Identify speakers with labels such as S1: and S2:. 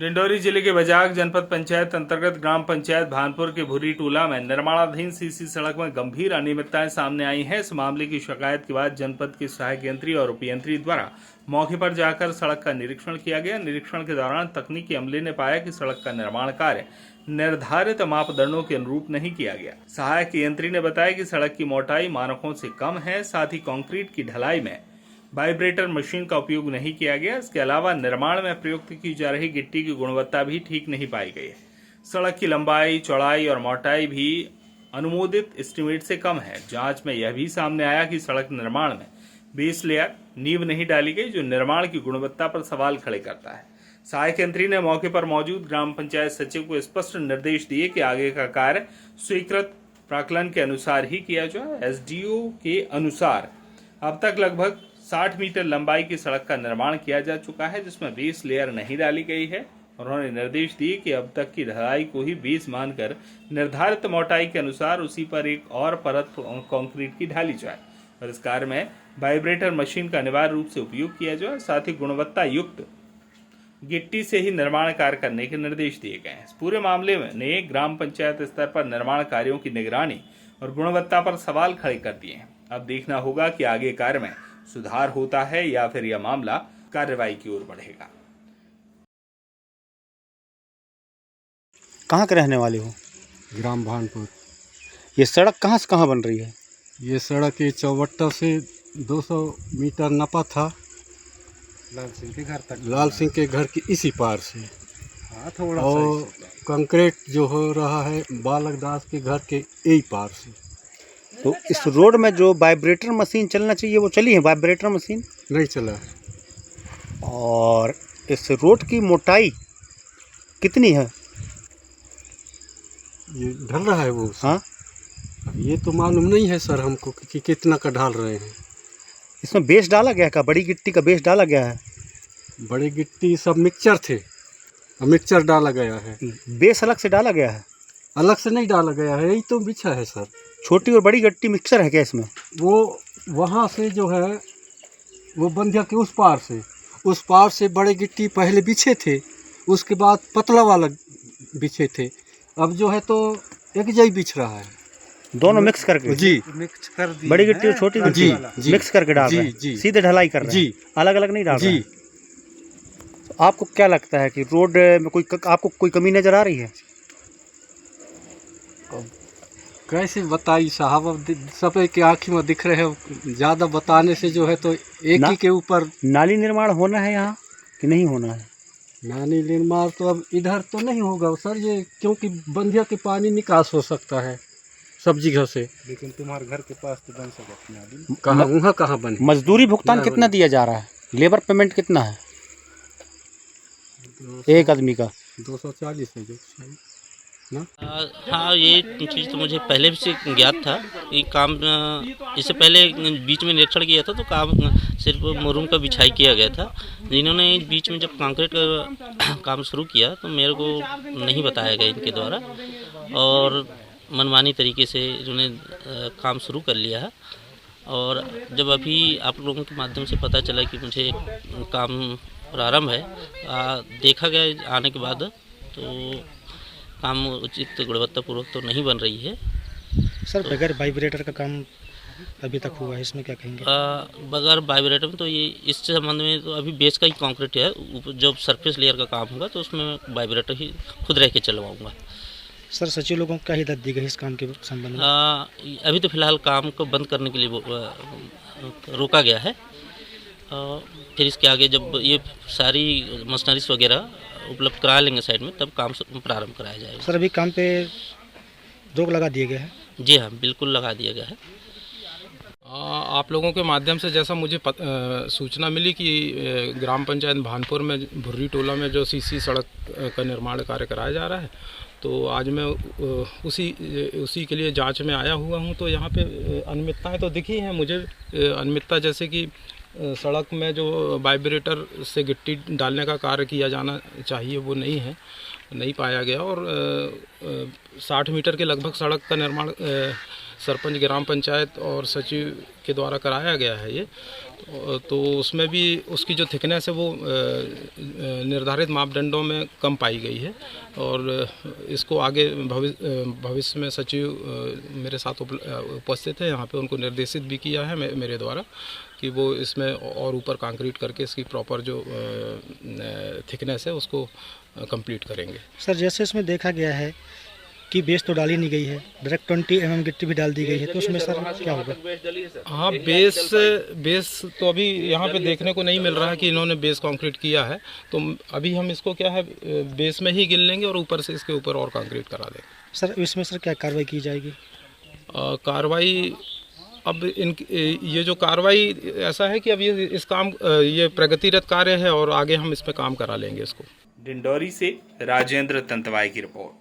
S1: डिंडोरी जिले के बजाग जनपद पंचायत अंतर्गत ग्राम पंचायत भानपुर के भुरी टोला में निर्माणाधीन सीसी सड़क में गंभीर अनियमितताएं सामने आई हैं। इस मामले की शिकायत के बाद जनपद के सहायक यंत्री और उपयंत्री द्वारा मौके पर जाकर सड़क का निरीक्षण किया गया। निरीक्षण के दौरान तकनीकी अमले ने पाया कि सड़क का निर्माण कार्य निर्धारित मापदंडों के अनुरूप नहीं किया गया। सहायक यंत्री ने बताया कि सड़क की मोटाई मानकों से कम है, साथ ही कंक्रीट की ढलाई में वाइब्रेटर मशीन का उपयोग नहीं किया गया। इसके अलावा निर्माण में प्रयुक्त की जा रही गिट्टी की गुणवत्ता भी ठीक नहीं पाई गई है। सड़क की लंबाई, चौड़ाई और मोटाई भी अनुमोदित एस्टीमेट से कम है। जांच में यह भी सामने आया कि सड़क निर्माण में बेस लेयर नींव नहीं डाली गई, जो निर्माण की गुणवत्ता पर सवाल खड़े करता है। सहायक यंत्री ने मौके पर मौजूद ग्राम पंचायत सचिव को स्पष्ट निर्देश दिए कि आगे का कार्य स्वीकृत प्राक्कलन के अनुसार ही किया जाए। एसडीओ के अनुसार अब तक लगभग 60 मीटर लंबाई की सड़क का निर्माण किया जा चुका है, जिसमें बेस लेयर नहीं डाली गई है। उन्होंने निर्देश दिए कि अब तक की ढलाई को ही बेस मानकर निर्धारित मोटाई के अनुसार उसी पर एक और परत कंक्रीट की ढाली जाए और इस कार्य में वाइब्रेटर मशीन का अनिवार्य रूप से उपयोग किया जाए। साथ ही गुणवत्ता युक्त गिट्टी से ही निर्माण कार्य करने के निर्देश दिए गए हैं। इस पूरे मामले में ग्राम पंचायत स्तर पर निर्माण कार्यों की निगरानी और गुणवत्ता पर सवाल खड़े कर दिए हैं। अब देखना होगा कि आगे कार्य में सुधार होता है या फिर यह मामला कार्रवाई की ओर बढ़ेगा।
S2: कहाँ के रहने वाले हो?
S3: ग्राम भानपुर।
S2: ये सड़क कहाँ से कहाँ बन रही है?
S3: ये सड़क ये चौबट्टा से 200 मीटर नपा था, लाल सिंह के घर तक, लाल सिंह के घर की इसी पार से। हाँ, थोड़ा और कंक्रीट जो हो रहा है बालक दास के घर के यही पार से।
S2: तो इस रोड में जो वाइब्रेटर मशीन चलना चाहिए वो चली है? वाइब्रेटर मशीन
S3: नहीं चला है।
S2: और इस रोड की मोटाई कितनी है?
S3: ये ढल रहा है वो।
S2: हाँ,
S3: ये तो मालूम नहीं है सर हमको कि कितना का ढाल रहे हैं।
S2: इसमें बेस डाला गया है? बड़ी गिट्टी का बेस डाला गया है?
S3: बड़ी गिट्टी सब मिक्सचर थे, मिक्सचर डाला गया है।
S2: बेस अलग से डाला गया है?
S3: अलग से नहीं डाला गया है, यही तो बिछा है सर।
S2: छोटी और बड़ी गिट्टी मिक्सचर है क्या इसमें?
S3: वो वहाँ से जो है वो बंधिया के उस पार से बड़े गिट्टी पहले बिछे थे, उसके बाद पतला वाला बिछे थे। अब जो है तो एक जई बिछ रहा है,
S2: दोनों मिक्स करके।
S3: जी, मिक्स कर दी।
S2: बड़ी गिट्टी और छोटी गिट्टी
S3: जी,
S2: मिक्स करके डाल रहे हैं, सीधे ढलाई कर रहे हैं, अलग अलग नहीं डाल रहे हैं। तो आपको क्या लगता है कि रोड में आपको कोई कमी नजर आ रही है?
S3: कैसे बताइए साहब, अब सब के आँखी में दिख रहे हो। ज़्यादा बताने से जो है तो एक ही के ऊपर। नाली
S2: निर्माण होना है यहाँ कि नहीं होना है?
S3: नाली निर्माण तो अब इधर तो नहीं होगा सर, ये क्योंकि बंधिया के पानी निकास हो सकता है सब जगह से। लेकिन तुम्हारे घर के पास तो बन सकता नाली। कहाँ वहाँ कहाँ बने?
S2: मजदूरी भुगतान कितना दिया जा रहा है? लेबर पेमेंट कितना है एक आदमी का?
S3: 240 है जो ना।
S4: हाँ, ये चीज़ तो मुझे पहले से ज्ञात था। ये काम इससे पहले बीच में निरीक्षण किया था तो काम सिर्फ मुरूम का बिछाई किया गया था। जिन्होंने बीच में जब कंक्रीट का काम शुरू किया तो मेरे को नहीं बताया गया इनके द्वारा, और मनमानी तरीके से इन्होंने काम शुरू कर लिया है। और जब अभी आप लोगों के माध्यम से पता चला कि मुझे काम प्रारंभ है, देखा गया आने के बाद तो काम उचित गुणवत्तापूर्वक तो नहीं बन रही है।
S5: सर, बगैर वाइब्रेटर का काम अभी तक हुआ है, इसमें क्या कहेंगे?
S4: बगैर वाइब्रेटर में तो ये इस संबंध में तो अभी बेस का ही कंक्रीट है, जब सरफेस लेयर का काम होगा तो उसमें वाइब्रेटर ही खुद रह के चलवाऊँगा।
S5: सर, सचिव लोगों को क्या हिदायत दी गई इस काम के संबंध में?
S4: अभी तो फिलहाल काम को बंद करने के लिए रोका गया है। फिर इसके आगे जब ये सारी मशीनरीज वगैरह उपलब्ध करा लेंगे साइड में, तब काम प्रारंभ कराया जाएगा।
S5: सर, अभी काम पे रोक लगा दिए गए हैं?
S4: जी हाँ, बिल्कुल लगा दिया गया है।
S6: आप लोगों के माध्यम से जैसा मुझे सूचना मिली कि ग्राम पंचायत भानपुर में भुर्री टोला में जो सीसी सड़क का निर्माण कार्य कराया जा रहा है, तो आज मैं उसी के लिए जांच में आया हुआ हूं। तो यहाँ पे अनियमितताएं तो दिखी हैं मुझे। अनियमितता जैसे कि सड़क में जो वाइब्रेटर से गिट्टी डालने का कार्य किया जाना चाहिए वो नहीं पाया गया, और 60 मीटर के लगभग सड़क का निर्माण सरपंच, ग्राम पंचायत और सचिव के द्वारा कराया गया है ये। तो उसमें भी उसकी जो थिकनेस है वो निर्धारित मापदंडों में कम पाई गई है और इसको आगे भविष्य में सचिव मेरे साथ उपस्थित है यहाँ पे, उनको निर्देशित भी किया है मेरे द्वारा कि वो इसमें और ऊपर कंक्रीट करके इसकी प्रॉपर जो थिकनेस है उसको कंप्लीट करेंगे।
S5: सर जैसे इसमें देखा गया है कि बेस तो डाली नहीं गई है, डायरेक्ट 20 mm गिट्टी भी डाल दी गई है, तो उसमें सर क्या होगा?
S6: हाँ, बेस तो अभी यहाँ पे देखने को नहीं मिल रहा है कि इन्होंने बेस कंक्रीट किया है, तो अभी हम इसको क्या है बेस में ही गिन लेंगे और ऊपर से इसके ऊपर और कंक्रीट करा देंगे।
S5: सर इसमें सर क्या कार्रवाई की जाएगी?
S6: कार्रवाई अब ये जो कार्रवाई ऐसा है कि अब ये प्रगतिरत कार्य है और आगे हम इस पे काम करा लेंगे इसको।
S1: डिंडोरी से राजेंद्र तंतवाई की रिपोर्ट।